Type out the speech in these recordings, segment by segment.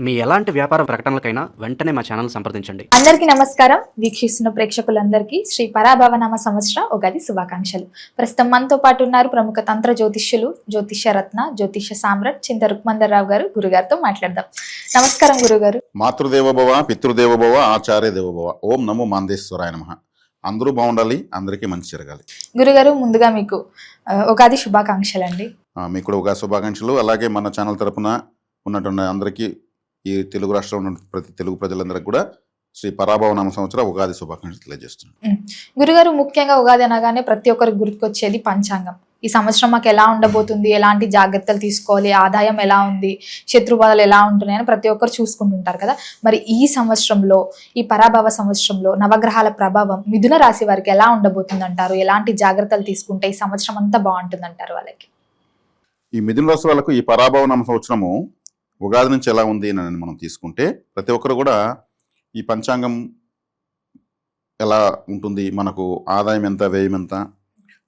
మీ ఎలాంటి వ్యాపార ప్రకటనలకైనా వెంటనే మా ఛానల్ సంప్రదించండి. అందరికీ నమస్కారం. వీక్షిస్తున్న ప్రేక్షకులందరికీ శ్రీ పరాభవనామ సంవత్సర ఉగాది శుభాకాంక్షలు. ప్రస్తుతం మనతో పాటు ఉన్నారు ప్రముఖ తంత్ర జ్యోతిష్యులు, జ్యోతిష్య రత్న, జ్యోతిష్య సామ్రాట్ చింత రుక్మందర్రావు గారు. గురుగారితో మాట్లాడదాం. నమస్కారం గురుగారు. మాతృదేవోభవ, పితృదేవోభవ, ఆచార్య దేవోభవ. ఓం నమో మాందేశ్వరాయ నమః. అందరూ బాగుండాలి, అందరికీ మంచి జరగాలి. గురుగారు, ముందుగా మీకు ఉగాది శుభాకాంక్షలు అండి. మీకు కూడా ఉగాది శుభాకాంక్షలు. అలాగే మన ఛానల్ తరపున ఉన్నటువంటి అందరికీ, ఈ తెలుగు రాష్ట్రంలో ఉన్న ప్రతి తెలుగు ప్రజలందరికీ కూడా శ్రీ పరాభవనామ సంవత్సర ఉగాది శుభాకాంక్షలు తెలియజేస్తున్నాను. గురుగారు, ముఖ్యంగా ఉగాది అనగానే ప్రతి ఒక్కరికి గుర్తుకొచ్చేది పంచాంగం. ఈ సంవత్సరం మాకు ఎలా ఉండబోతుంది, ఎలాంటి జాగ్రత్తలు తీసుకోవాలి, ఆదాయం ఎలా ఉంది, శత్రుబాధలు ఎలా ఉంటున్నాయి అని ప్రతి ఒక్కరు చూసుకుంటుంటారు కదా. మరి ఈ సంవత్సరంలో, ఈ పరాభవ సంవత్సరంలో నవగ్రహాల ప్రభావం మిథున రాశి వారికి ఎలా ఉండబోతుంది అంటారు? ఎలాంటి జాగ్రత్తలు తీసుకుంటే ఈ సంవత్సరం అంతా బాగుంటుంది అంటారు వాళ్ళకి? ఈ మిథున రాశి వాళ్ళకు ఈ పరాభవనామ సంవత్సరము ఉగాది నుంచి ఎలా ఉంది అని మనం తీసుకుంటే, ప్రతి ఒక్కరు కూడా ఈ పంచాంగం ఎలా ఉంటుంది, మనకు ఆదాయం ఎంత, వ్యయం ఎంత,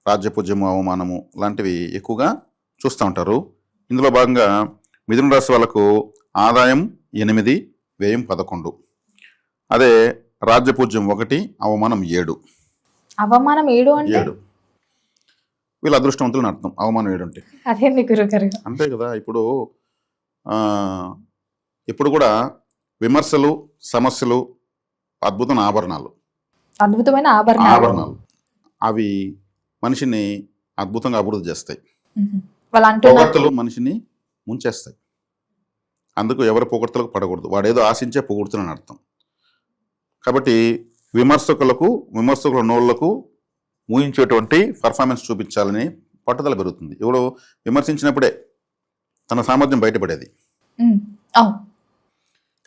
రాజ్యపూజ్యము, అవమానము లాంటివి ఎక్కువగా చూస్తూ ఉంటారు. ఇందులో భాగంగా మిథున రాశి వాళ్ళకు ఆదాయం 8, వ్యయం 11. అదే రాజ్యపూజ్యం 1, అవమానం 7. అవమానం 7 అంటే 7 వీళ్ళ అదృష్టవంతులని అర్థం. అవమానం 7 అంటే అదేంటి గురుగారు? అంతే కదా. ఇప్పుడు కూడా విమర్శలు, సమస్యలు అద్భుతమైన ఆభరణాలు. అద్భుతమైన ఆభరణాలు అవి మనిషిని అద్భుతంగా అభివృద్ధి చేస్తాయి. వాళ్ళు పొగడ్తలు మనిషిని ముంచేస్తాయి. అందుకు ఎవరి పొగడ్తలకు పడకూడదు. వాడేదో ఆశించే పొగుడుతున్నాను అర్థం. కాబట్టి విమర్శకుల నోళ్లకు ఊహించేటువంటి పర్ఫార్మెన్స్ చూపించాలని పట్టుదల పెరుగుతుంది. ఎవడు విమర్శించినప్పుడే తన సామర్థ్యం బయటపడేది.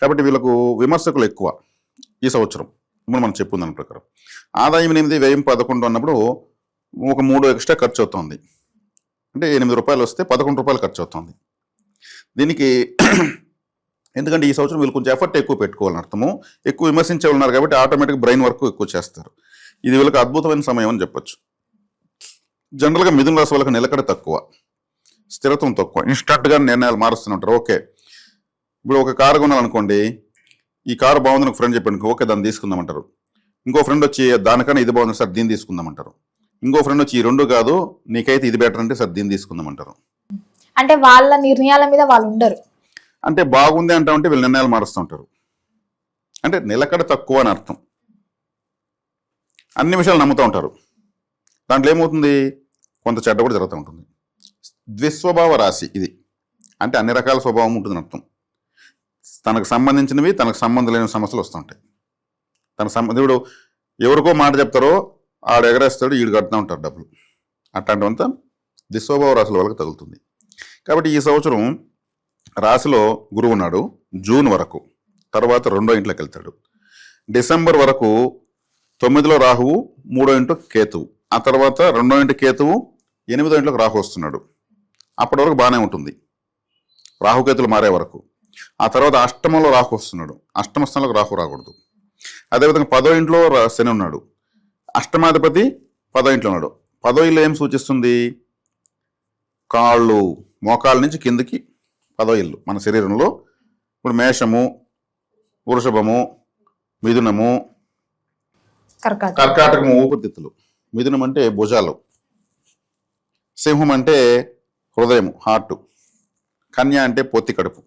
కాబట్టి వీళ్ళకు విమర్శకులు ఎక్కువ ఈ సంవత్సరం. ఇప్పుడు మనం చెప్పుకుందాం ప్రకారం ఆదాయం 8, వ్యయం 11 అన్నప్పుడు ఒక 3 ఎక్స్ట్రా ఖర్చు అవుతుంది. అంటే 8 రూపాయలు వస్తే 11 రూపాయలు ఖర్చు అవుతుంది. దీనికి ఎందుకంటే ఈ సంవత్సరం వీళ్ళు కొంచెం ఎఫర్ట్ ఎక్కువ పెట్టుకోవాలని అర్థము. ఎక్కువ విమర్శించే ఉన్నారు కాబట్టి ఆటోమేటిక్ బ్రెయిన్ వర్క్ ఎక్కువ చేస్తారు. ఇది వీళ్ళకి అద్భుతమైన సమయం అని చెప్పొచ్చు. జనరల్గా మిథున రాశి వాళ్ళకి నిలకడ తక్కువ, స్థిరత్వం తక్కువ. ఇన్స్టంట్గా నిర్ణయాలు మారుస్తుంటారు. ఓకే, ఇప్పుడు ఒక కారు కొనాలనుకోండి, ఈ కారు బాగుందని ఒక ఫ్రెండ్ చెప్పాడు, ఓకే దాన్ని తీసుకుందామంటారు. ఇంకో ఫ్రెండ్ వచ్చి దానికన్నా ఇది బాగుంది సార్, దీన్ని తీసుకుందామంటారు. ఇంకో ఫ్రెండ్ వచ్చి ఈ 2 కాదు, నీకైతే ఇది బెటర్ అంటే సార్ దీన్ని తీసుకుందామంటారు. అంటే వాళ్ళ నిర్ణయాల మీద వాళ్ళు ఉండరు. అంటే బాగుంది అంటామంటే వీళ్ళు నిర్ణయాలు మారుస్తుంటారు. అంటే నిలకడ తక్కువ అని అర్థం. అన్ని విషయాలు నమ్ముతూ ఉంటారు. దాంట్లో ఏమవుతుంది, కొంత చెడ్డ కూడా జరుగుతూ ఉంటుంది. ద్విస్వభావ రాశి ఇది. అంటే అన్ని రకాల స్వభావం ఉంటుందని అర్థం. తనకు సంబంధించినవి, తనకు సంబంధం లేని సమస్యలు వస్తుంటాయి. దేవుడు ఎవరికో మాట చెప్తారో ఆడు ఎగరేస్తాడు, ఈడు కడుతూ ఉంటారు డబ్బులు. అట్లాంటివంతా ద్విస్వభావ రాశుల వాళ్ళకి తగులుతుంది. కాబట్టి ఈ సంవత్సరం రాశిలో గురువు ఉన్నాడు జూన్ వరకు. తర్వాత 2వ ఇంట్లోకి వెళ్తాడు. డిసెంబర్ వరకు 9లో రాహువు, 3వ ఇంట్లో కేతువు. ఆ తర్వాత 2వ ఇంటి కేతువు, 8వ ఇంట్లోకి రాహు వస్తున్నాడు. అప్పటి వరకు బాగానే ఉంటుంది, రాహుకేతులు మారే వరకు. ఆ తర్వాత అష్టమంలో రాహు వస్తున్నాడు. అష్టమ స్థానంలోకి రాహు రాకూడదు. అదేవిధంగా 10వ ఇంట్లో శని ఉన్నాడు. అష్టమాధిపతి 10వ ఇంట్లో ఉన్నాడు. 10వ ఇల్లు ఏం సూచిస్తుంది, కాళ్ళు, మోకాళ్ళ నుంచి కిందకి 10వ ఇల్లు మన శరీరంలో. ఇప్పుడు మేషము, వృషభము, మిథునము, కర్కాటకము ఊపిరితిత్తులు, మిథునం అంటే భుజాలు, సింహం అంటే హృదయం, హార్ట్, కన్య అంటే పొత్తి కడుపు,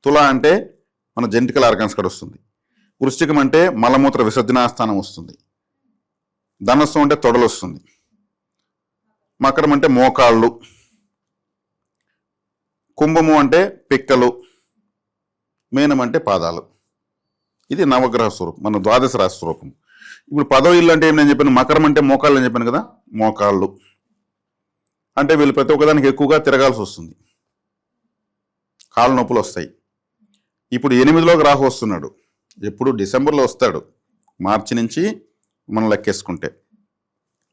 తుల అంటే మన జెంటికల్ ఆర్గాన్స్ కడ వస్తుంది, వృశ్చికం అంటే మలమూత్ర విసర్జనా స్థానం వస్తుంది, ధనస్సు అంటే తొడలు వస్తుంది, మకరం అంటే మోకాళ్ళు, కుంభము అంటే పిక్కలు, మీనం అంటే పాదాలు. ఇది నవగ్రహ స్వరూపం, మన ద్వాదశ రాశి స్వరూపం. ఇప్పుడు 10వ ఇల్లు అంటే ఏం నేను చెప్పాను, మకరం అంటే మోకాళ్ళు అని చెప్పాను కదా. మోకాళ్ళు అంటే వీళ్ళు ప్రతి ఒక్కదానికి ఎక్కువగా తిరగాల్సి వస్తుంది, కాళ్ళు నొప్పులు వస్తాయి. ఇప్పుడు 8లోకి రాహు వస్తున్నాడు. ఎప్పుడు డిసెంబర్లో వస్తాడు, మార్చి నుంచి మనం లెక్కేసుకుంటే.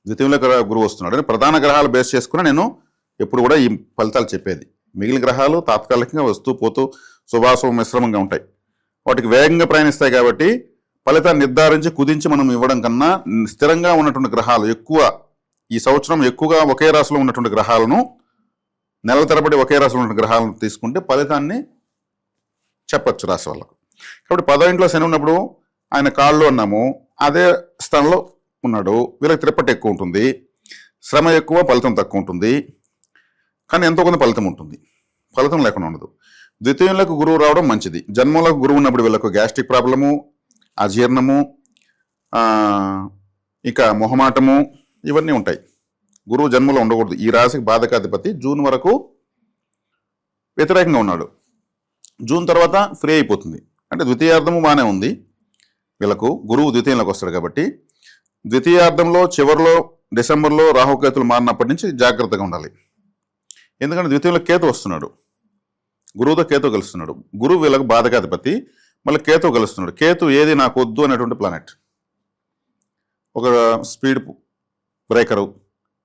ద్వితీయంలో గురువు వస్తున్నాడు. అంటే ప్రధాన గ్రహాలు బేస్ చేసుకుని నేను ఎప్పుడు కూడా ఈ ఫలితాలు చెప్పేది. మిగిలిన గ్రహాలు తాత్కాలికంగా వస్తూ పోతూ శుభాశుభ మిశ్రమంగా ఉంటాయి. వాటికి వేగంగా ప్రయాణిస్తాయి కాబట్టి ఫలితాన్ని నిర్ధారించి కుదించి మనం ఇవ్వడం కన్నా స్థిరంగా ఉన్నటువంటి గ్రహాలు ఎక్కువ, ఈ సంవత్సరం ఎక్కువగా ఒకే రాశిలో ఉన్నటువంటి గ్రహాలను, నెలల తరబడి ఒకే రాశిలో ఉన్న గ్రహాలను తీసుకుంటే ఫలితాన్ని చెప్పచ్చు రాశి వాళ్ళకు. కాబట్టి 10వ ఇంట్లో శని ఉన్నప్పుడు ఆయన కాళ్ళు అన్నాము, అదే స్థానంలో ఉన్నాడు. వీళ్ళకి త్రిప్పటి ఎక్కువ ఉంటుంది, శ్రమ ఎక్కువ, ఫలితం తక్కువ ఉంటుంది. కానీ ఎంతో కొంత ఫలితం ఉంటుంది, ఫలితం లేకుండా ఉండదు. ద్వితీయంలోకి గురువు రావడం మంచిది. జన్మంలోకి గురువు ఉన్నప్పుడు వీళ్ళకు గ్యాస్ట్రిక్ ప్రాబ్లము, అజీర్ణము, ఇంకా మొహమాటము ఇవన్నీ ఉంటాయి. గురువు జన్మలో ఉండకూడదు. ఈ రాశికి బాధకాధిపతి జూన్ వరకు వ్యతిరేకంగా ఉన్నాడు. జూన్ తర్వాత ఫ్రీ అయిపోతుంది. అంటే ద్వితీయార్థము బాగానే ఉంది వీళ్ళకు. గురువు ద్వితీయంలోకి వస్తాడు కాబట్టి ద్వితీయార్థంలో చివరిలో డిసెంబర్లో రాహుకేతులు మారినప్పటి నుంచి జాగ్రత్తగా ఉండాలి. ఎందుకంటే ద్వితీయంలో కేతు వస్తున్నాడు, గురువుతో కేతు కలుస్తున్నాడు. గురువు వీళ్ళకు బాధకాధిపతి, మళ్ళీ కేతు కలుస్తున్నాడు. కేతు ఏది నాకు వద్దు అనేటువంటి ప్లానెట్. ఒక స్పీడ్ బ్రేకరు,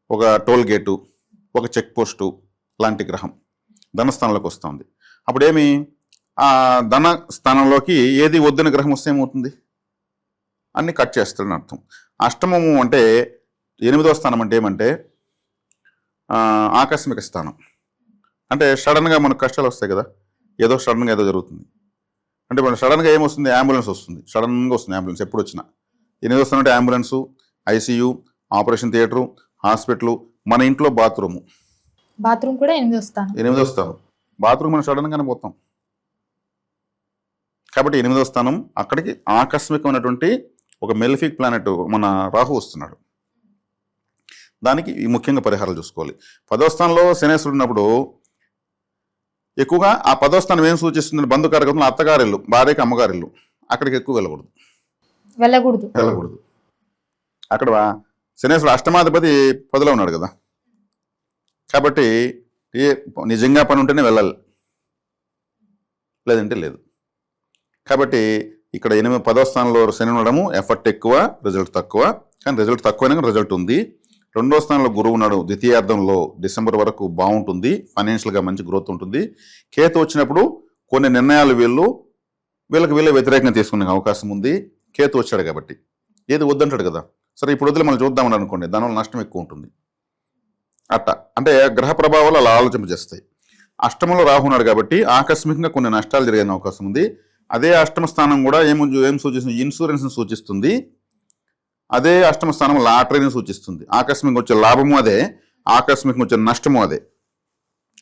ఒక టోల్ గేటు, ఒక చెక్ పోస్టు లాంటి గ్రహం ధనస్థానంలోకి వస్తుంది. అప్పుడేమి ఆ ధన స్థానంలోకి ఏది వద్దని గ్రహం వస్తే ఏమవుతుంది? అన్ని కట్ చేస్తాడని అర్థం. అష్టమము అంటే 8వ స్థానం అంటే ఏమంటే ఆకస్మిక స్థానం. అంటే సడన్గా మనకు కష్టాలు వస్తాయి కదా, ఏదో సడన్గా ఏదో జరుగుతుంది అంటే మన సడన్గా ఏమొస్తుంది? అంబులెన్స్ వస్తుంది, సడన్గా వస్తుంది అంబులెన్స్. ఎప్పుడు వచ్చినా 8వ స్థానం అంటే ambulance, ICU, operation theatre, hospital, మన ఇంట్లో బాత్రూమ్ కూడా 8వ స్థానం. బాత్రూమ్ మనం సడన్గానే పోతాం. కాబట్టి 8వ స్థానం అక్కడికి ఆకస్మికమైనటువంటి ఒక మెలిఫిక్ ప్లానెట్ మన రాహు వస్తున్నాడు. దానికి ముఖ్యంగా పరిహారాలు చూసుకోవాలి. 10వ స్థానంలో శనేశ్వరుడు ఉన్నప్పుడు ఎక్కువగా ఆ 10వ స్థానం ఏం సూచిస్తుంది? బంధుకారకంలో అత్తగారిల్లు, భార్యకి అమ్మగారిల్లు, అక్కడికి ఎక్కువ వెళ్ళకూడదు. అక్కడ శనేశ్వరుడు అష్టమాధిపతి 10లో ఉన్నాడు కదా, కాబట్టి నిజంగా పని ఉంటేనే వెళ్ళాలి, లేదంటే లేదు. కాబట్టి ఇక్కడ 10వ స్థానంలో శని ఉండడము ఎఫర్ట్ ఎక్కువ, రిజల్ట్ తక్కువ. కానీ రిజల్ట్ తక్కువైనా రిజల్ట్ ఉంది. 2వ స్థానంలో గురువు ఉన్నాడు. ద్వితీయార్థంలో డిసెంబర్ వరకు బాగుంటుంది, ఫైనాన్షియల్గా మంచి గ్రోత్ ఉంటుంది. కేతు వచ్చినప్పుడు కొన్ని నిర్ణయాలు వీళ్ళకి వ్యతిరేకంగా తీసుకునే అవకాశం ఉంది. కేతు వచ్చాడు కాబట్టి ఏది వద్దంటాడు కదా, సరే ఇప్పుడు వదిలి మనం చూద్దామని అనుకోండి, దానివల్ల నష్టం ఎక్కువ ఉంటుంది. అంటే గ్రహ ప్రభావాలు అలా ఆలోచింపజేస్తాయి. అష్టమంలో రాహు ఉన్నాడు కాబట్టి ఆకస్మికంగా కొన్ని నష్టాలు జరిగే అవకాశం ఉంది. అదే అష్టమ స్థానం కూడా ఏం సూచిస్తుంది? ఇన్సూరెన్స్ని సూచిస్తుంది. అదే అష్టమ స్థానం లాటరీని సూచిస్తుంది. ఆకస్మికంగా వచ్చే లాభము అదే, ఆకస్మికంగా వచ్చే నష్టము అదే.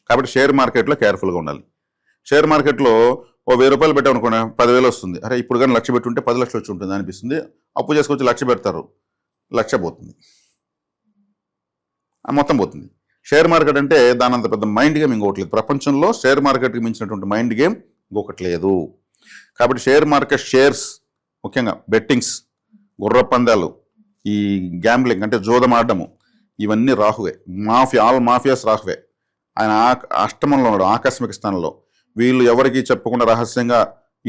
కాబట్టి షేర్ మార్కెట్లో కేర్ఫుల్గా ఉండాలి. షేర్ మార్కెట్లో ఓ 1000 రూపాయలు పెట్టామనుకోండి, 10,000 వస్తుంది. అరే ఇప్పుడు కానీ 1,00,000 పెట్టుంటే 10 లక్షలు వచ్చి ఉంటుంది అనిపిస్తుంది. అప్పు చేసుకొచ్చి 1,00,000 పెడతారు, 1,00,000 పోతుంది, మొత్తం పోతుంది. షేర్ మార్కెట్ అంటే దాని అంత పెద్ద మైండ్ గేమ్ ఇంకొకటి లేదు. ప్రపంచంలో షేర్ మార్కెట్కి మించినటువంటి మైండ్ గేమ్ ఇంకొకటి లేదు. కాబట్టి షేర్ మార్కెట్, షేర్స్, ముఖ్యంగా బెట్టింగ్స్, గుర్ర పందాలు, ఈ గ్యాంబ్లింగ్ అంటే జోదం ఆడము, ఇవన్నీ రాహువే. All mafias రాహువే. ఆయన అష్టమంలో ఉన్నాడు, ఆకస్మిక స్థానంలో. వీళ్ళు ఎవరికి చెప్పకుండా రహస్యంగా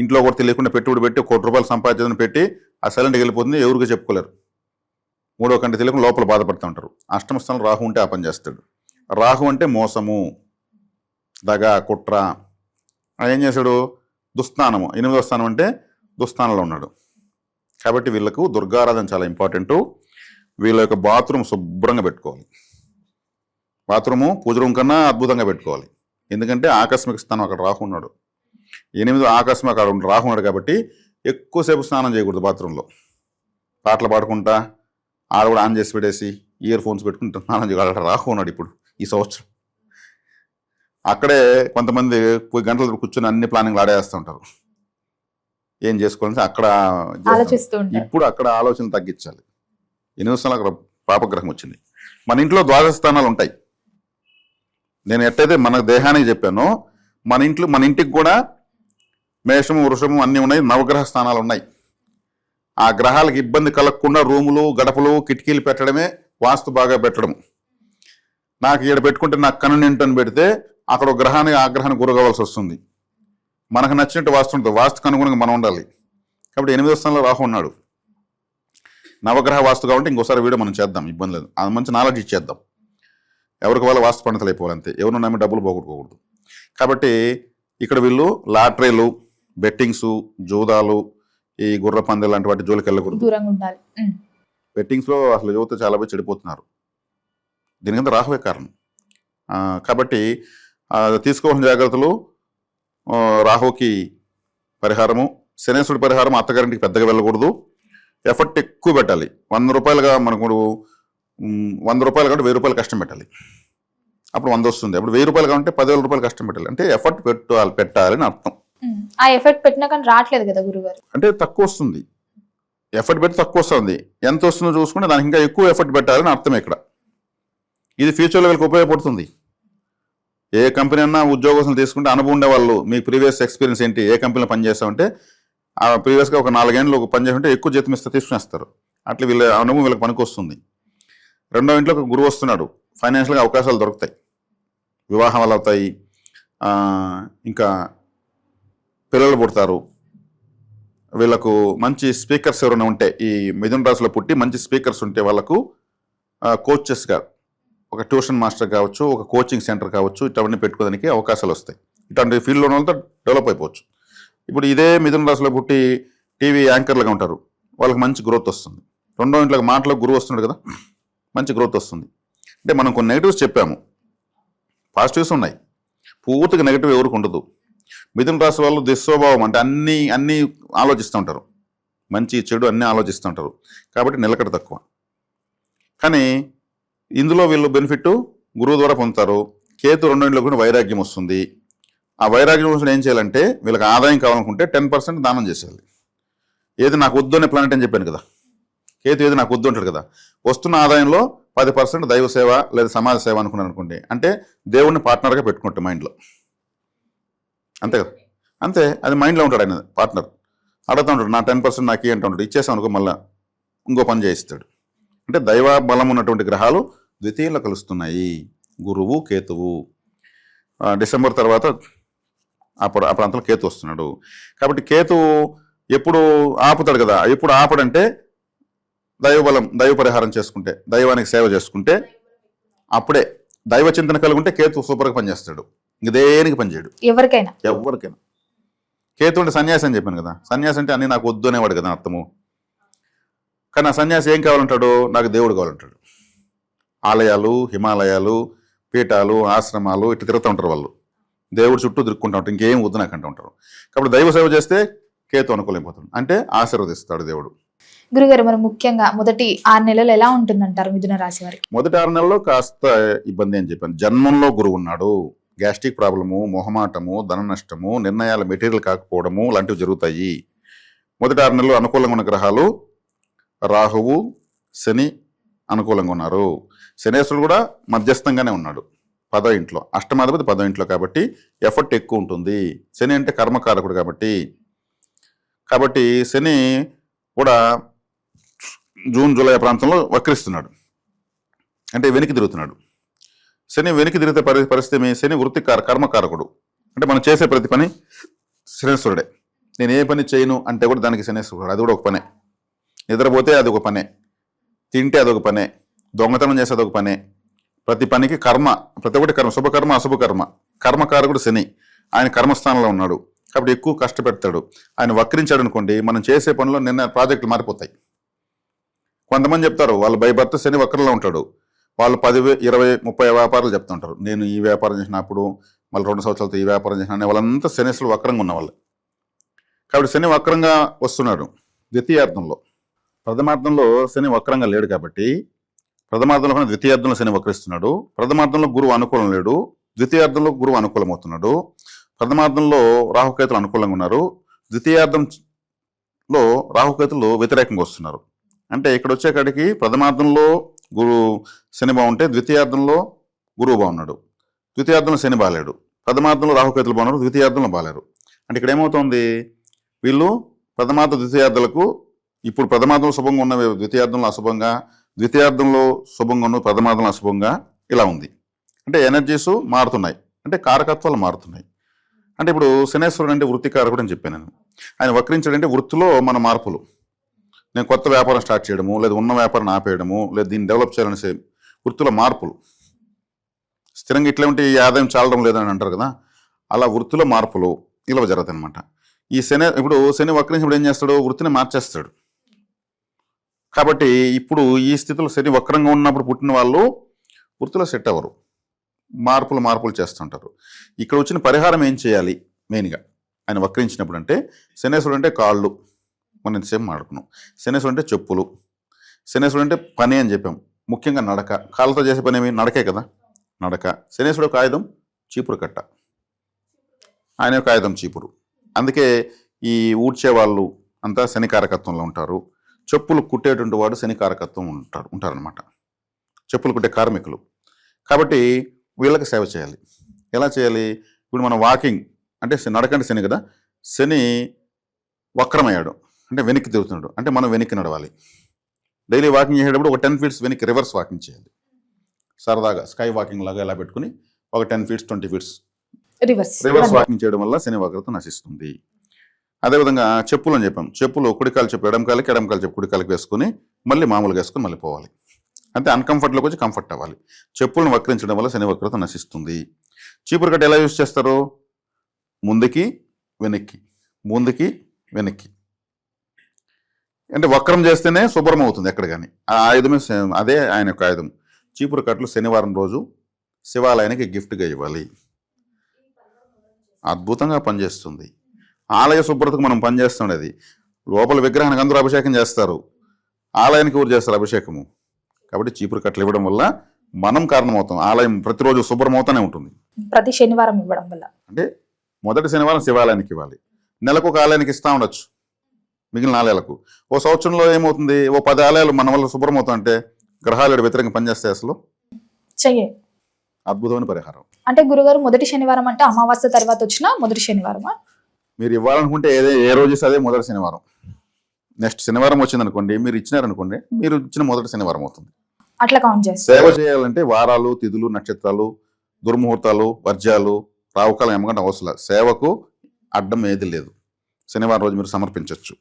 ఇంట్లో కూడా తెలియకుండా పెట్టుబడి పెట్టి 1 కోటి రూపాయలు సంపాదించదని పెట్టి ఆ సైలెంట్గా వెళ్ళిపోతుంది, ఎవరికి చెప్పుకోలేరు. 3వ కంటి తెలియకుండా లోపల బాధపడుతూ ఉంటారు. అష్టమ స్థానంలో రాహు ఉంటే ఆ పని చేస్తాడు. రాహు అంటే మోసము, దగ, కుట్ర. ఏం చేశాడు? దుస్థానము. 8వ స్థానం అంటే దుస్థానంలో ఉన్నాడు. కాబట్టి వీళ్ళకు దుర్గారాధన చాలా ఇంపార్టెంటు. వీళ్ళ యొక్క బాత్రూమ్ శుభ్రంగా పెట్టుకోవాలి. బాత్రూము పూజ రూమ్ కన్నా అద్భుతంగా పెట్టుకోవాలి. ఎందుకంటే ఆకస్మిక స్థానం అక్కడ రాహు ఉన్నాడు. 8 ఆకస్మిక అక్కడ రాహు ఉన్నాడు కాబట్టి ఎక్కువసేపు స్నానం చేయకూడదు బాత్రూంలో. పాటలు పాడుకుంటా ఆడ కూడా ఆన్ చేసి పెట్టేసి ఇయర్ ఫోన్స్ పెట్టుకుంటూ స్నానం చేయగలట. రాహు ఉన్నాడు ఇప్పుడు ఈ సంవత్సరం. అక్కడే కొంతమంది పోయి గంటలు కూర్చొని అన్ని ప్లానింగ్లు ఆడేస్తూ ఉంటారు. ఏం చేసుకోవాలంటే అక్కడ ఇప్పుడు అక్కడ ఆలోచన తగ్గించాలి. 8వ స్థానంలో అక్కడ పాపగ్రహం వచ్చింది. మన ఇంట్లో ద్వాదశ స్థానాలు ఉంటాయి. నేను ఎట్టయితే మన దేహానికి చెప్పానో మన ఇంటికి కూడా మేషము, వృషము అన్నీ ఉన్నాయి, నవగ్రహ స్థానాలు ఉన్నాయి. ఆ గ్రహాలకు ఇబ్బంది కలగకుండా రూములు, గడపలు, కిటికీలు పెట్టడమే వాస్తు బాగా పెట్టడం. నాకు ఇక్కడ పెట్టుకుంటే నాకు కన్వీనియంట్ పెడితే అక్కడ ఒక గ్రహానికి ఆ గ్రహానికి గురి కావాల్సి వస్తుంది. మనకు నచ్చినట్టు వాస్తు ఉంటుంది, వాస్తుకు అనుగుణంగా మనం ఉండాలి. కాబట్టి 8వ స్థానంలో రాహు ఉన్నాడు. నవగ్రహ వాస్తు కాబట్టి ఇంకోసారి వీడియో మనం చేద్దాం, ఇబ్బంది లేదు. అది మంచి నాలెడ్జ్ ఇచ్చేద్దాం. ఎవరికి వాళ్ళ వాస్తు పండితులు అయిపోవాలంతే, ఎవరు నమ్మి డబ్బులు పోగొట్టుకోకూడదు. కాబట్టి ఇక్కడ వీళ్ళు లాటరీలు, బెట్టింగ్స్, జూదాలు, ఈ గుర్ర పందాలు లాంటి వాటి జోలికి వెళ్ళకూడదు. బెట్టింగ్స్లో అసలు యువత చాలా మంది చెడిపోతున్నారు. దీనికంతా రాహువే కారణం. కాబట్టి తీసుకోవాల్సిన జాగ్రత్తలు, రాహుకి పరిహారము. శనేశ్వరుడి పరిహారం అత్తగారింటికి పెద్దగా వెళ్ళకూడదు, ఎఫర్ట్ ఎక్కువ పెట్టాలి. 100 రూపాయలుగా మనకు 100 రూపాయలు కాబట్టి 1000 రూపాయలు కష్టం పెట్టాలి, అప్పుడు 100 వస్తుంది. అప్పుడు 1000 రూపాయలు కాబట్టి 10,000 రూపాయలు కష్టం పెట్టాలి. అంటే ఎఫర్ట్ పెట్టాలని అర్థం. ఆ ఎఫెక్ట్ పెట్టినా కానీ రావట్లేదు కదా గురుగారు. అంటే తక్కువ వస్తుంది, ఎఫర్ట్ పెట్టి తక్కువ వస్తుంది. ఎంత వస్తుందో చూసుకుంటే దానికి ఇంకా ఎక్కువ ఎఫర్ట్ పెట్టాలని అర్థం ఇక్కడ. ఇది ఫ్యూచర్లో వీళ్ళకి ఉపయోగపడుతుంది. ఏ కంపెనీ అన్నా ఉద్యోగస్తులు తీసుకుంటే అనుభవం ఉండే వాళ్ళు, మీ ప్రీవియస్ ఎక్స్పీరియన్స్ ఏంటి, ఏ కంపెనీలో పనిచేస్తామంటే ఆ ప్రీవియస్గా ఒక 4 ఏళ్ళు పనిచేస్తుంటే ఎక్కువ జీతం ఇస్తే తీసుకునేస్తారు. అట్లా వీళ్ళ అనుభవం వీళ్ళకి పనికి వస్తుంది. రెండో ఇంట్లో ఒక గురువు వస్తున్నాడు, ఫైనాన్షియల్గా అవకాశాలు దొరుకుతాయి, వివాహాలు అవుతాయి, ఇంకా పిల్లలు పుడతారు. వీళ్ళకు మంచి స్పీకర్స్ ఎవరైనా ఉంటే, ఈ మిథున రాశిలో పుట్టి మంచి స్పీకర్స్ ఉంటే వాళ్ళకు కోచెస్గా ఒక ట్యూషన్ మాస్టర్ కావచ్చు, ఒక కోచింగ్ సెంటర్ కావచ్చు, ఇటువంటి పెట్టుకోవడానికి అవకాశాలు వస్తాయి. ఇటువంటి ఫీల్డ్లో ఉన్న వాళ్ళతో డెవలప్ అయిపోవచ్చు. ఇప్పుడు ఇదే మిథున రాశిలో పుట్టి టీవీ యాంకర్లుగా ఉంటారు, వాళ్ళకి మంచి గ్రోత్ వస్తుంది. రెండో ఇంట్లోకి మాటలో గురువు వస్తున్నాడు కదా, మంచి గ్రోత్ వస్తుంది. అంటే మనం కొన్ని నెగిటివ్స్ చెప్పాము, పాజిటివ్స్ ఉన్నాయి. పూర్తిగా నెగిటివ్ ఎవరికి ఉండదు. మిథున రాశి వాళ్ళు దుస్వభావం అంటే అన్నీ ఆలోచిస్తూ ఉంటారు, మంచి చెడు అన్నీ ఆలోచిస్తూ ఉంటారు, కాబట్టి నిలకడ తక్కువ. కానీ ఇందులో వీళ్ళు బెనిఫిట్ గురువు ద్వారా పొందుతారు. కేతు రెండో ఇంట్లో కూడా వైరాగ్యం వస్తుంది. ఆ వైరాగ్యం కోసం ఏం చేయాలంటే, వీళ్ళకి ఆదాయం కావాలనుకుంటే 10% దానం చేసేయాలి. ఏది నాకు వద్దు అనే ప్లానెట్ అని చెప్పాను కదా, కేతు ఏది నాకు వద్దు అంటాడు కదా, వస్తున్న ఆదాయంలో 10% దైవ సేవ లేదా సమాజ సేవ అనుకున్నాను అనుకోండి, అంటే దేవుడిని పార్ట్నర్గా పెట్టుకుంటాం మైండ్లో, అంతే కదా. అంతే, అది మైండ్లో ఉంటాడు ఆయన పార్ట్నర్. అడుగుతూ ఉంటాడు, నా 10% నాకు అంటూ ఉంటాడు. ఇచ్చేసాం అనుకో మళ్ళీ ఇంకో పని చేయిస్తాడు. అంటే దైవ బలం ఉన్నటువంటి గ్రహాలు ద్వితీయంలో కలుస్తున్నాయి, గురువు కేతువు. డిసెంబర్ తర్వాత అప్పుడు ఆ ప్రాంతంలో కేతు వస్తున్నాడు. కాబట్టి కేతు ఎప్పుడు ఆపుతాడు కదా, ఎప్పుడు ఆపడంటే దైవబలం, దైవ పరిహారం చేసుకుంటే, దైవానికి సేవ చేసుకుంటే అప్పుడే. దైవ చింతన కలిగి ఉంటే కేతు సూపర్గా పనిచేస్తాడు, ఇంక దేనికి పనిచేయడు ఎవరికైనా. కేతు అంటే సన్యాసి అని చెప్పాను కదా, సన్యాసి అంటే అన్నీ నాకు వద్దు అనేవాడు కదా అర్థము. కానీ ఆ సన్యాసి ఏం కావాలంటాడు, నాకు దేవుడు కావాలంటాడు. ఆలయాలు, హిమాలయాలు, పీఠాలు, ఆశ్రమాలు ఇట్లా తిరుగుతూ ఉంటారు వాళ్ళు, దేవుడు చుట్టూ తిరుక్కుంటూ ఉంటారు, ఇంకేం వద్దు నాకు అంటూ ఉంటారు. కాబట్టి దైవ సేవ చేస్తే కేతు అనుకూలైపోతుంది, అంటే ఆశీర్వదిస్తాడు దేవుడు. గురుగారు, మరి ముఖ్యంగా మొదటి 6 నెలలు ఎలా ఉంటుందంటారు మిథున రాశి వారికి? మొదటి 6 నెలల్లో కాస్త ఇబ్బంది అని చెప్పాను. జన్మంలో గురువు ఉన్నాడు, గ్యాస్ట్రిక్ ప్రాబ్లము, మొహమాటము, ధన నష్టము, నిర్ణయాలు మెటీరియల్ కాకపోవడము లాంటివి జరుగుతాయి. మొదటి 6 నెలలు అనుకూలంగా ఉన్న గ్రహాలు రాహువు, శని అనుకూలంగా ఉన్నారు. శనేశ్వరుడు కూడా మధ్యస్థంగానే ఉన్నాడు 10వ ఇంట్లో, అష్టమాధిపతి 10వ ఇంట్లో, కాబట్టి ఎఫర్ట్ ఎక్కువ ఉంటుంది. శని అంటే కర్మకారకుడు కాబట్టి శని కూడా జూన్ జూలై ప్రాంతంలో వక్రిస్తున్నాడు, అంటే వెనక్కి తిరుగుతున్నాడు. శని వెనక్కి తిరిగితే పరిస్థితి, శని వృత్తి కర్మకారకుడు, అంటే మనం చేసే ప్రతి పని శనేశ్వరుడే. నేను ఏ పని చేయను అంటే కూడా దానికి శనేశ్వరుడు, అది కూడా ఒక పనే. నిద్రపోతే అది ఒక పనే, తింటే అదొక పనే, దొంగతనం చేస్తే అదొక పనే. ప్రతి పనికి కర్మ, ప్రతి ఒక్కటి కర్మ, శుభకర్మ అశుభకర్మ. కర్మకారకుడు శని, ఆయన కర్మస్థానంలో ఉన్నాడు కాబట్టి ఎక్కువ కష్టపెడతాడు. ఆయన వక్రించాడు అనుకోండి, మనం చేసే పనిలో నిన్న ప్రాజెక్టులు మారిపోతాయి. కొంతమంది చెప్తారు వాళ్ళు బై బర్త్ శని వక్రంలో ఉంటాడు, వాళ్ళు 10, 20, 30 వ్యాపారాలు చెప్తుంటారు. నేను ఈ వ్యాపారం చేసినప్పుడు మళ్ళీ 2 సంవత్సరాలతో ఈ వ్యాపారం చేసిన వాళ్ళంతా శనిశ్వరులు వక్రంగా ఉన్నవాళ్ళు. కాబట్టి శని వక్రంగా వస్తున్నాడు ద్వితీయార్థంలో. ప్రథమార్థంలో శని వక్రంగా లేడు కాబట్టి, ప్రథమార్థంలో కూడా ద్వితీయార్థంలో శని వక్రిస్తున్నాడు. ప్రథమార్థంలో గురువు అనుకూలం లేడు, ద్వితీయార్థంలో గురువు అనుకూలమవుతున్నాడు. ప్రథమార్థంలో రాహుకేతులు అనుకూలంగా ఉన్నారు, ద్వితీయార్థంలో రాహుకేతులు వ్యతిరేకంగా వస్తున్నారు. అంటే ఇక్కడ వచ్చేకాడికి ప్రథమార్థంలో శని బాగుంటే ద్వితీయార్థంలో గురువు బాగున్నాడు, ద్వితీయార్థంలో శని బాగాలేడు. ప్రథమార్థంలో రాహుకేతులు బాగున్నారు, ద్వితీయార్థంలో బాగాలేరు. అంటే ఇక్కడ ఏమవుతుంది, వీళ్ళు ప్రథమార్థ ద్వితీయార్థులకు ఇప్పుడు ప్రథమార్థంలో శుభంగా ఉన్నవి ద్వితీయార్థంలో అశుభంగా, ద్వితీయార్థంలో శుభంగా ఉన్నవి ప్రథమార్థంలో అశుభంగా, ఇలా ఉంది. అంటే ఎనర్జీస్ మారుతున్నాయి, అంటే కారకత్వాలు మారుతున్నాయి. అంటే ఇప్పుడు శనేశ్వరుడు అంటే వృత్తికారకుడు అని చెప్పాను నేను. ఆయన వక్రించాడంటే వృత్తిలో మన మార్పులు, నేను కొత్త వ్యాపారం స్టార్ట్ చేయడము, లేదా ఉన్న వ్యాపారం ఆపేయడము, లేదా దీన్ని డెవలప్ చేయాలనే వృత్తిలో మార్పులు. స్థిరంగా ఇట్లా ఉంటే ఈ ఆదాయం చాలడం లేదని అంటారు కదా, అలా వృత్తిలో మార్పులు ఇలా జరుగుతాయి అనమాట. ఈ ఇప్పుడు శని వక్రించినప్పుడు ఏం చేస్తాడు, వృత్తిని మార్చేస్తాడు. కాబట్టి ఇప్పుడు ఈ స్థితిలో శని వక్రంగా ఉన్నప్పుడు పుట్టిన వాళ్ళు వృత్తిలో సెట్ అవ్వరు, మార్పులు చేస్తుంటారు. ఇక్కడ వచ్చిన పరిహారం ఏం చేయాలి మెయిన్గా, ఆయన వక్రించినప్పుడు అంటే శనేశ్వరుడు అంటే కాళ్ళు, మనం ఇంతసేపు మాడుకున్నాం. శనేశ్వరుడు అంటే చెప్పులు, శనేశ్వరుడు అంటే పని అని చెప్పాం. ముఖ్యంగా నడక, కాళ్ళతో చేసే పని ఏమి నడకే కదా, నడక. శనేశ్వరుడు ఒక ఆయుధం చీపురు కట్ట, ఆయన యొక్క ఆయుధం చీపురు. అందుకే ఈ ఊడ్చే వాళ్ళు అంతా శనికారకత్వంలో ఉంటారు. చెప్పులు కుట్టేటువంటి వాడు శనికారకత్వం ఉంటారనమాట, చెప్పులు కుట్టే కార్మికులు. కాబట్టి వీళ్ళకి సేవ చేయాలి. ఎలా చేయాలి? ఇప్పుడు మనం వాకింగ్ అంటే నడకంటే శని కదా, శని వక్రమయ్యాడు అంటే వెనక్కి తిరుగుతున్నాడు, అంటే మనం వెనక్కి నడవాలి. డైలీ వాకింగ్ చేసేటప్పుడు ఒక 10 feet వెనక్కి రివర్స్ వాకింగ్ చేయాలి. సరదాగా స్కై వాకింగ్ లాగా ఎలా పెట్టుకుని ఒక 10 feet 20 feet రివర్స్ వాకింగ్ చేయడం వల్ల శని వక్రత నశిస్తుంది. అదేవిధంగా చెప్పులు అని చెప్పాం. చెప్పులు కుడికాలు చెప్పు ఎడంకాలకి, ఎడంకాలు చెప్పు కుడికాలకి వేసుకుని మళ్ళీ మామూలుగా వేసుకుని మళ్ళీ పోవాలి. అంటే అన్కంఫర్ట్లోకి వచ్చి కంఫర్ట్ అవ్వాలి. చెప్పులను వక్రించడం వల్ల శని వక్రత నశిస్తుంది. చీపురు కట్ట ఎలా యూజ్ చేస్తారు? ముందుకి వెనక్కి, ముందుకి వెనక్కి, అంటే వక్రం చేస్తేనే శుభ్రం అవుతుంది ఎక్కడ కానీ. ఆ ఆయుధమే అదే ఆయన యొక్క ఆయుధం. చీపురు కట్టలు శనివారం రోజు శివాలయానికి గిఫ్ట్గా ఇవ్వాలి. అద్భుతంగా పనిచేస్తుంది. ఆలయ శుభ్రతకు మనం పనిచేస్తుండేది. లోపల విగ్రహానికి అందరూ అభిషేకం చేస్తారు, ఆలయానికి ఊరు చేస్తారు అభిషేకము. కాబట్టి చీపురు కట్టలు ఇవ్వడం వల్ల మనం కారణమవుతాం. ఆలయం ప్రతిరోజు శుభ్రం అవుతూనే ఉంటుంది. ప్రతి శనివారం ఇవ్వడం వల్ల అంటే మొదటి శనివారం శివాలయానికి ఇవ్వాలి. నెలకు ఒక ఆలయానికి ఇస్తూ ఉండొచ్చు, మిగిలిన ఆలయాలకు. ఓ సంవత్సరంలో ఏమవుతుంది, ఓ 10 ఆలయాలు మన వల్ల శుభ్రం అవుతాయంటే గ్రహాలు వ్యతిరేకంగా పనిచేస్తాయి. అసలు చెయ్యి అద్భుతమైన పరిహారం. అంటే గురుగారు మొదటి శనివారం అంటే అమావాస్య తర్వాత వచ్చిన మొదటి శనివారమా? మీరు ఇవ్వాలనుకుంటే ఏ రోజు ఇస్తే అదే మొదటి శనివారం. నెక్స్ట్ శనివారం వచ్చిందనుకోండి, మీరు ఇచ్చినారనుకోండి, మీరు ఇచ్చిన మొదటి శనివారం అవుతుంది. అట్లా కౌంట్ చేస్తారు. సేవ చేయాలంటే వారాలు, తిథులు, నక్షత్రాలు, దుర్ముహూర్తాలు, వర్జ్యాలు, రావుకాలం ఏమకంటే అవసరం. సేవకు అడ్డం ఏది లేదు. శనివారం రోజు మీరు సమర్పించవచ్చు.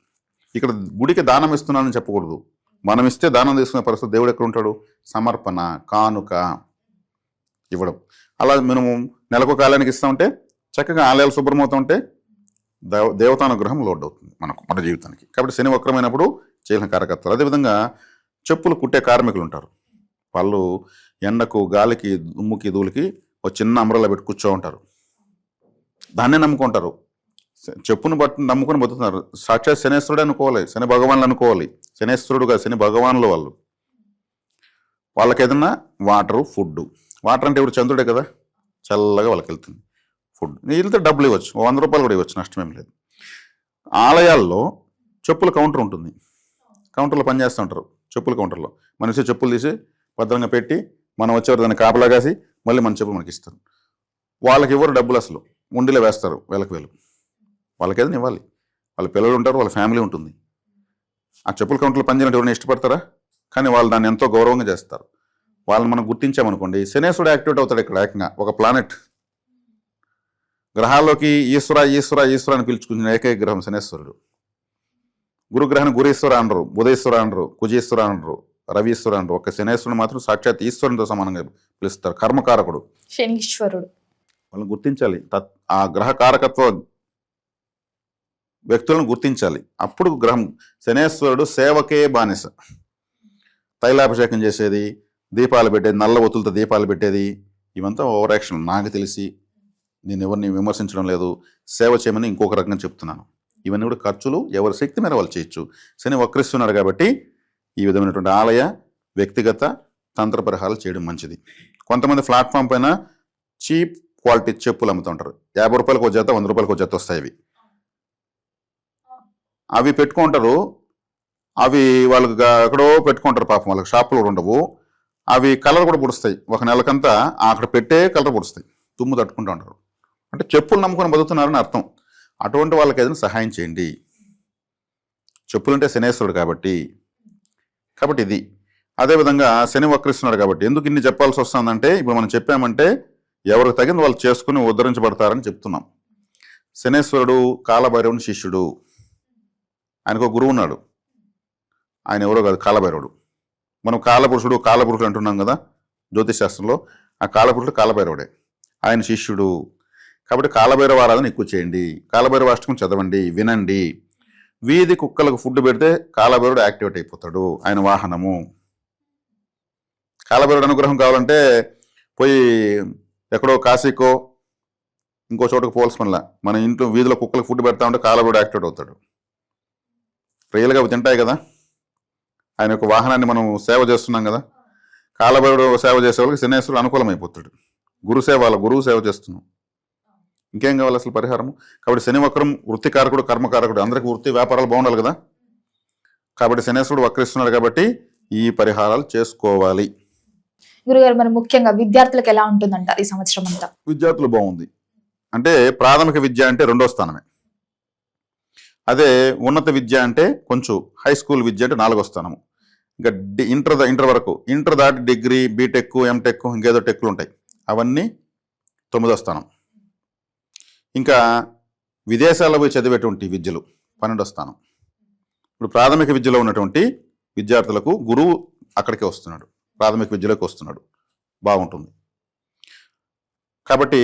ఇక్కడ గుడికి దానం ఇస్తున్నానని చెప్పకూడదు. మనం ఇస్తే దానం తీసుకునే పరిస్థితి దేవుడు ఎక్కడ ఉంటాడు? సమర్పణ, కానుక ఇవ్వడం. అలా మనము నెలకు కాలానికి ఇస్తామంటే చక్కగా ఆలయాలు శుభ్రమవుతూ ఉంటే దేవతానుగ్రహం లోడ్ అవుతుంది మన జీవితానికి. కాబట్టి శని వక్రమైనప్పుడు చేయలేని కారకత్వాలు. అదేవిధంగా చెప్పులు కుట్టే కార్మికులు ఉంటారు. వాళ్ళు ఎండకు, గాలికి, దుమ్ముకి, ధూళికి ఒక చిన్న అంబ్రెల్లా పెట్టి కూర్చో ఉంటారు. దాన్నే నమ్ముకుంటారు. చెప్పును బట్టి నమ్ముకుని బతుకుతున్నారు. సాక్షాత్ శనేశ్వరుడే అనుకోవాలి, శని భగవాన్లు అనుకోవాలి. శనేశ్వరుడుగా శని భగవాన్లు వాళ్ళు. వాళ్ళకి ఏదన్నా వాటరు, ఫుడ్. వాటర్ అంటే ఇప్పుడు చంద్రుడే కదా, చల్లగా వాళ్ళకి వెళ్తుంది. ఫుడ్ వెళ్తే డబ్బులు ఇవ్వచ్చు, 100 రూపాయలు కూడా ఇవ్వచ్చు, నష్టమేం లేదు. ఆలయాల్లో చెప్పుల కౌంటర్ ఉంటుంది. కౌంటర్లో పనిచేస్తూ ఉంటారు. చెప్పుల కౌంటర్లో మనిషి చెప్పులు తీసి భద్రంగా పెట్టి మనం వచ్చేవారు దాన్ని కాపలా కాసి మళ్ళీ మన చెప్పులు మనకి ఇస్తారు. వాళ్ళకి ఇవ్వరు డబ్బులు, అసలు ఉండిలో వేస్తారు వేలకు వేలు. వాళ్ళకి ఏదైనా ఇవ్వాలి. వాళ్ళ పిల్లలు ఉంటారు, వాళ్ళ ఫ్యామిలీ ఉంటుంది. ఆ చెప్పుల కౌంటర్లో పనిచేయడం ఎవరైనా ఇష్టపడతారా? కానీ వాళ్ళు దాన్ని ఎంతో గౌరవంగా చేస్తారు. వాళ్ళని మనం గుర్తించామనుకోండి, శనేశ్వరుడు యాక్టివేట్ అవుతాడు ఇక్కడ. ఏకంగా ఒక ప్లానెట్ గ్రహాల్లోకి ఈశ్వర ఈశ్వర ఈశ్వర అని పిలుచుకున్న ఏకైక గ్రహం శనేశ్వరుడు. గురుగ్రహాన్ని గురీశ్వర అనరు, బుధేశ్వర అనరు, కుజేశ్వర అనరు, రవీశ్వర అనరు. ఒక శనేశ్వరుడు మాత్రం సాక్షాత్ ఈశ్వరునితో సమానంగా పిలుస్తారు. కర్మకారకుడు, శనీశ్వరుడు. వాళ్ళని గుర్తించాలి. ఆ గ్రహ కారకత్వ వ్యక్తులను గుర్తించాలి. అప్పుడు గ్రహం శనేశ్వరుడు సేవకే బానిస. తైలాభిషేకం చేసేది, దీపాలు పెట్టేది, నల్ల ఒత్తులతో దీపాలు పెట్టేది, ఇవంతా ఓవర్ యాక్షన్. నాకు తెలిసి నేను ఎవరిని విమర్శించడం లేదు, సేవ చేయమని ఇంకొక రకంగా చెప్తున్నాను. ఇవన్నీ కూడా ఖర్చులు ఎవరి శక్తి మేర వాళ్ళు చేయొచ్చు. శని వక్రిస్తున్నాడు కాబట్టి ఈ విధమైనటువంటి ఆలయ, వ్యక్తిగత తంత్ర పరిహారాలు చేయడం మంచిది. కొంతమంది ప్లాట్ఫామ్ పైన చీప్ క్వాలిటీ చెప్పులు అమ్ముతూ ఉంటారు. 50 రూపాయలకు ఒక జత, 100 రూపాయలకు ఒక జత వస్తాయి. అవి పెట్టుకుంటారు. అవి వాళ్ళకి ఎక్కడో పెట్టుకుంటారు పాపం, వాళ్ళకి షాపులు కూడా ఉండవు. అవి కలర్ కూడా పుడుస్తాయి. ఒక నెలకంతా అక్కడ పెట్టే కలర్ పుడుస్తాయి, తుమ్ము తట్టుకుంటూ ఉంటారు. అంటే చెప్పులు నమ్ముకొని బతుకుతున్నారని అర్థం. అటువంటి వాళ్ళకి ఏదైనా సహాయం చేయండి. చెప్పులు అంటే శనేశ్వరుడు కాబట్టి ఇది. అదేవిధంగా శని వక్రిస్తున్నాడు కాబట్టి ఎందుకు ఇన్ని చెప్పాల్సి వస్తుందంటే, ఇప్పుడు మనం చెప్పామంటే ఎవరికి తగింది వాళ్ళు చేసుకుని ఉద్ధరించబడతారని చెప్తున్నాం. శనేశ్వరుడు కాలభైరవుని శిష్యుడు. ఆయనకు గురువు ఉన్నాడు. ఆయన ఎవరో కాదు, కాలభైరవుడు. మనం కాలపురుషుడు అంటున్నాం కదా జ్యోతిష్ శాస్త్రంలో. ఆ కాలపురుషుడు కాలభైరవుడే, ఆయన శిష్యుడు. కాబట్టి కాలభైరవ ఆరాధన ఎక్కువ చేయండి. కాలభైరవ అష్టకం చదవండి, వినండి. వీధి కుక్కలకు ఫుడ్ పెడితే కాలభైరవుడు యాక్టివేట్ అయిపోతాడు, ఆయన వాహనము. కాలభైరవుడు అనుగ్రహం కావాలంటే పోయి ఎక్కడో కాశీకో ఇంకో చోటకు పోల్చుకోనలా. మన ఇంట్లో వీధిలో కుక్కలకు ఫుడ్ పెడతా ఉంటే కాలబడి యాక్టివేట్ అవుతాడు. రియల్గా అవి తింటాయి కదా. ఆయన యొక్క వాహనాన్ని మనం సేవ చేస్తున్నాం కదా. కాలబడి సేవ చేసే వాళ్ళకి శనేశ్వరుడు అనుకూలమైపోతాడు. గురువు సేవ చేస్తున్నాం. ఇంకేం కావాలి అసలు పరిహారం? కాబట్టి శని వక్రం వృత్తికారకుడు, కర్మకారకుడు, అందరికీ వృత్తి వ్యాపారాలు బాగుండాలి కదా. కాబట్టి శనేశ్వరుడు వక్రిస్తున్నాడు కాబట్టి ఈ పరిహారాలు చేసుకోవాలి. గురుగారు మరి ముఖ్యంగా విద్యార్థులకు ఎలా ఉంటుందంటారు ఈ సంవత్సరం అంతా? విద్యార్థులు బాగుంది. అంటే ప్రాథమిక విద్య అంటే 2వ స్థానమే. అదే ఉన్నత విద్య అంటే కొంచెం హై స్కూల్ విద్య అంటే 4వ స్థానము. ఇంకా ఇంటర్ వరకు, ఇంటర్ దాటి డిగ్రీ, బీటెక్, ఎంటెక్, ఇంకేదో టెక్లు ఉంటాయి, అవన్నీ 9వ స్థానం. ఇంకా విదేశాల్లో పోయి చదివేటువంటి విద్యలు 12వ స్థానం. ఇప్పుడు ప్రాథమిక విద్యలో ఉన్నటువంటి విద్యార్థులకు గురువు అక్కడికే వస్తున్నాడు, ప్రాథమిక విద్యలోకి వస్తున్నాడు, బాగుంటుంది. కాబట్టి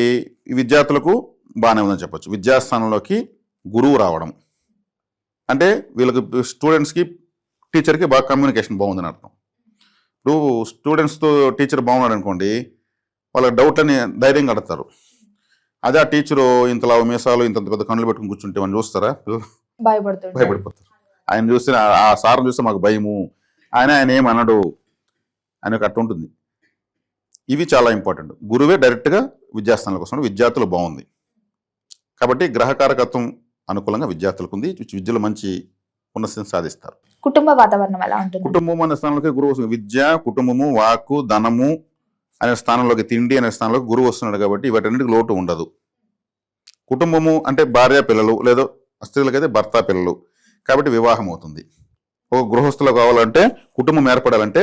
ఈ విద్యార్థులకు బాగానే ఉందని చెప్పచ్చు. విద్యాస్థానంలోకి గురువు రావడం అంటే వీళ్ళకి స్టూడెంట్స్కి టీచర్కి బాగా కమ్యూనికేషన్ బాగుందని అర్థం. ఇప్పుడు స్టూడెంట్స్తో టీచర్ బాగున్నాడు అనుకోండి, వాళ్ళకి డౌట్లని ధైర్యంగా అడుగుతారు. అదే ఆ టీచరు ఇంతలా మీసాలు ఇంత పెద్ద కన్నులు పెట్టుకుని కూర్చుంటే మనం చూస్తారా? భయపడిపోతారు. ఆయన చూస్తే ఆ సార్ని చూస్తే మాకు భయము, ఆయన ఏమనడు అని ఒక అట్టు ఉంటుంది. ఇవి చాలా ఇంపార్టెంట్. గురువే డైరెక్ట్గా విద్యాస్థానాలకు వస్తున్నాడు, విద్యార్థులు బాగుంది. కాబట్టి గ్రహకారకత్వం అనుకూలంగా విద్యార్థులకు ఉంది. విద్యలో మంచి ఉన్నతిని సాధిస్తారు. కుటుంబ వాతావరణం ఎలా ఉంటుంది? కుటుంబం అనే స్థానంలోకి గురువు వస్తుంది. విద్య, కుటుంబము, వాక్కు, ధనము అనే స్థానంలోకి, తిండి అనే స్థానంలోకి గురువు వస్తున్నాడు కాబట్టి వాటన్నిటికి లోటు ఉండదు. కుటుంబము అంటే భార్య పిల్లలు, లేదా స్త్రీలకైతే భర్త పిల్లలు, కాబట్టి వివాహం అవుతుంది. ఒక గృహస్థులు కావాలంటే, కుటుంబం ఏర్పడాలంటే,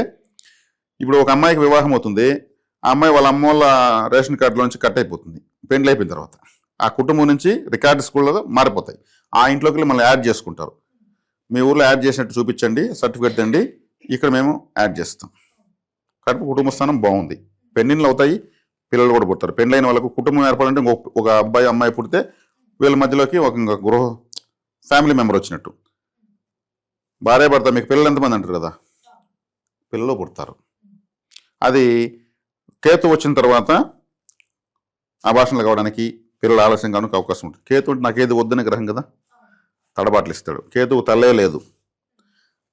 ఇప్పుడు ఒక అమ్మాయికి వివాహం అవుతుంది, ఆ అమ్మాయి వాళ్ళ అమ్మ వాళ్ళ రేషన్ కార్డులోంచి కట్ అయిపోతుంది పెండ్లి అయిపోయిన తర్వాత. ఆ కుటుంబం నుంచి రికార్డు స్కూల్లో మారిపోతాయి. ఆ ఇంట్లోకి మళ్ళీ యాడ్ చేసుకుంటారు. మీ ఊర్లో యాడ్ చేసినట్టు చూపించండి, సర్టిఫికేట్ తండి, ఇక్కడ మేము యాడ్ చేస్తాం. కాబట్టి కుటుంబ స్థానం బాగుంది. పెళ్ళిళ్ళు అవుతాయి, పిల్లలు కూడా పుడతారు. పెళ్ళైన వాళ్ళకు కుటుంబం ఏర్పడాలంటే ఒక అబ్బాయి అమ్మాయి పుడితే వీళ్ళ మధ్యలోకి ఒక ఫ్యామిలీ మెంబర్ వచ్చినట్టు. భార్య భర్త, మీకు పిల్లలు ఎంతమంది అంటారు కదా, పిల్లలు పుడతారు. అది కేతు వచ్చిన తర్వాత ఆభాషణలు కావడానికి, పిల్లలు ఆలస్యం కావడానికి అవకాశం ఉంటుంది. కేతు అంటే నాకు ఏది వద్దనే గ్రహం కదా, తడబాట్లు ఇస్తాడు. కేతువు తల్లే లేదు,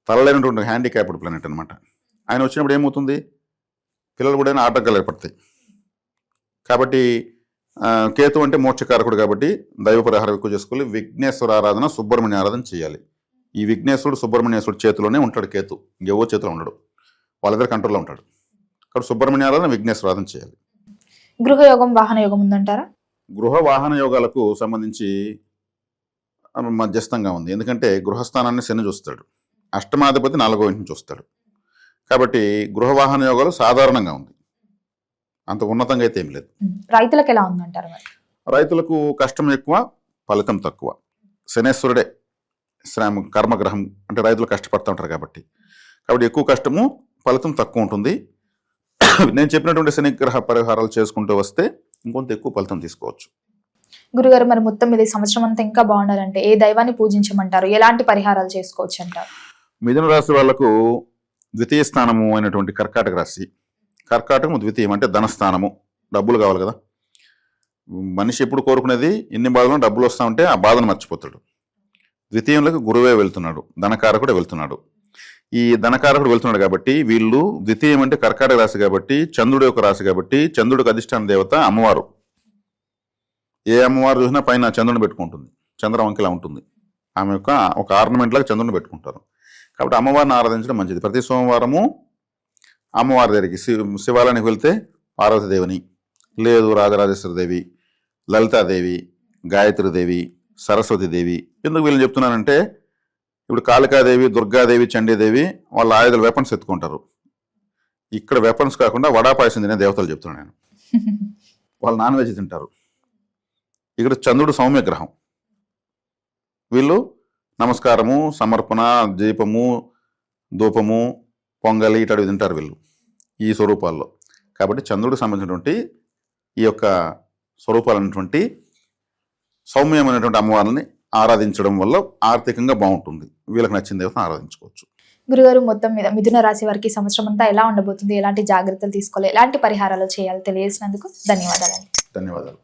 తల్లలేనటువంటి హ్యాండిక్యాప్డ్ ప్లానెట్ అనమాట. ఆయన వచ్చినప్పుడు ఏమవుతుంది, పిల్లలు కూడా ఆటంకాలు ఏర్పడతాయి. కాబట్టి కేతు అంటే మోక్షకారకుడు కాబట్టి దైవ పరిహారం ఎక్కువ చేసుకోవాలి. విఘ్నేశ్వర ఆరాధన, సుబ్రహ్మణ్య ఆరాధన చేయాలి. ఈ విఘ్నేశ్వరుడు సుబ్రహ్మణ్యేశ్వరుడు చేతిలోనే ఉంటాడు కేతు, ఇంకెవో చేతిలో ఉండడు, వాళ్ళ కంట్రోల్లో ఉంటాడు. కాబట్టి సుబ్రహ్మణ్య ఆరాధన, విఘ్నేశ్వర ఆరాధన చేయాలి. గృహయోగం, వాహన యోగం ఉందంటారా? గృహ వాహన యోగాలకు సంబంధించి మధ్యస్థంగా ఉంది. ఎందుకంటే గృహస్థానాన్ని శని చూస్తాడు, అష్టమాధిపతి 4వ ఇంటిని చూస్తాడు. కాబట్టి గృహ వాహన యోగాలు సాధారణంగా ఉంది, అంత ఉన్నతంగా అయితే ఏం లేదు. రైతులకు ఎలా ఉందంటారు? రైతులకు కష్టం ఎక్కువ, ఫలితం తక్కువ. శనేశ్వరుడే శ్రమ కర్మగ్రహం అంటే రైతులు కష్టపడుతూ ఉంటారు కాబట్టి ఎక్కువ కష్టము, ఫలితం తక్కువ ఉంటుంది. నేను చెప్పినటువంటి శనిగ్రహ పరిహారాలు చేసుకుంటూ వస్తే ఇంకొంత ఎక్కువ ఫలితం తీసుకోవచ్చు. గురుగారు మరి మొత్తం మీద ఈ సంవత్సరం అంతా ఇంకా బాగుండాలంటే ఏ దైవాన్ని పూజించమంటారు, ఎలాంటి పరిహారాలు చేసుకోవచ్చు అంటారు? మిథున రాశి వాళ్లకు ద్వితీయ స్థానము అయినటువంటి కర్కాటక రాశి, కర్కాటకము ద్వితీయం అంటే ధనస్థానము, డబ్బులు కావాలి కదా. మనిషి ఎప్పుడు కోరుకునేది ఇన్ని బాధలు డబ్బులు వస్తూ ఉంటే ఆ బాధను మర్చిపోతాడు. ద్వితీయంలోకి గురువే వెళ్తున్నాడు, ధనకారకుడే వెళ్తున్నాడు. ఈ ధనకారకుడు వెళ్తున్నాడు కాబట్టి వీళ్ళు ద్వితీయం అంటే కర్కాటక రాశి కాబట్టి చంద్రుడి యొక్క రాశి కాబట్టి చంద్రుడికి అధిష్టాన దేవత అమ్మవారు. ఏ అమ్మవారు చూసినా పైన చంద్రుని పెట్టుకుంటుంది, చంద్రవంకిలా ఉంటుంది. ఆమె యొక్క ఒక ఆర్నమెంట్ లాగా చంద్రుని పెట్టుకుంటారు. కాబట్టి అమ్మవారిని ఆరాధించడం మంచిది. ప్రతి సోమవారము అమ్మవారి దగ్గరికి శివాలయానికి వెళ్తే పార్వతీదేవిని, లేదు రాజరాజేశ్వరి దేవి, లలితాదేవి, గాయత్రీదేవి, సరస్వతీదేవి. ఎందుకు వీళ్ళని చెప్తున్నానంటే ఇప్పుడు కాళికాదేవి, దుర్గాదేవి, చండీదేవి వాళ్ళ ఆయుధాలు వెపన్స్ ఎత్తుకుంటారు. ఇక్కడ వెపన్స్ కాకుండా వడాపాయసం తినే దేవతలు చెప్తున్నాను నేను. వాళ్ళు నాన్ వెజ్ తింటారు. ఇక్కడ చంద్రుడు సౌమ్య గ్రహం. వీళ్ళు నమస్కారము, సమర్పణ, దీపము, ధూపము, పొంగలి ఇట్లాంటివి తింటారు వీళ్ళు ఈ స్వరూపాల్లో. కాబట్టి చంద్రుడికి సంబంధించినటువంటి ఈ యొక్క స్వరూపాలైనటువంటి సౌమ్యమైనటువంటి అమ్మవారిని ఆరాధించడం వల్ల ఆర్థికంగా బాగుంటుంది. వీళ్ళకి నచ్చిన దేవతను ఆరాధించుకోవచ్చు. గురుగారు మొత్తం మీద మిథున రాశి వారికి సంవత్సరం అంతా ఎలా ఉండబోతుంది, ఎలాంటి జాగ్రత్తలు తీసుకోవాలి, ఎలాంటి పరిహారాలు చేయాలి తెలియజేసినందుకు ధన్యవాదాలండి. ధన్యవాదాలు.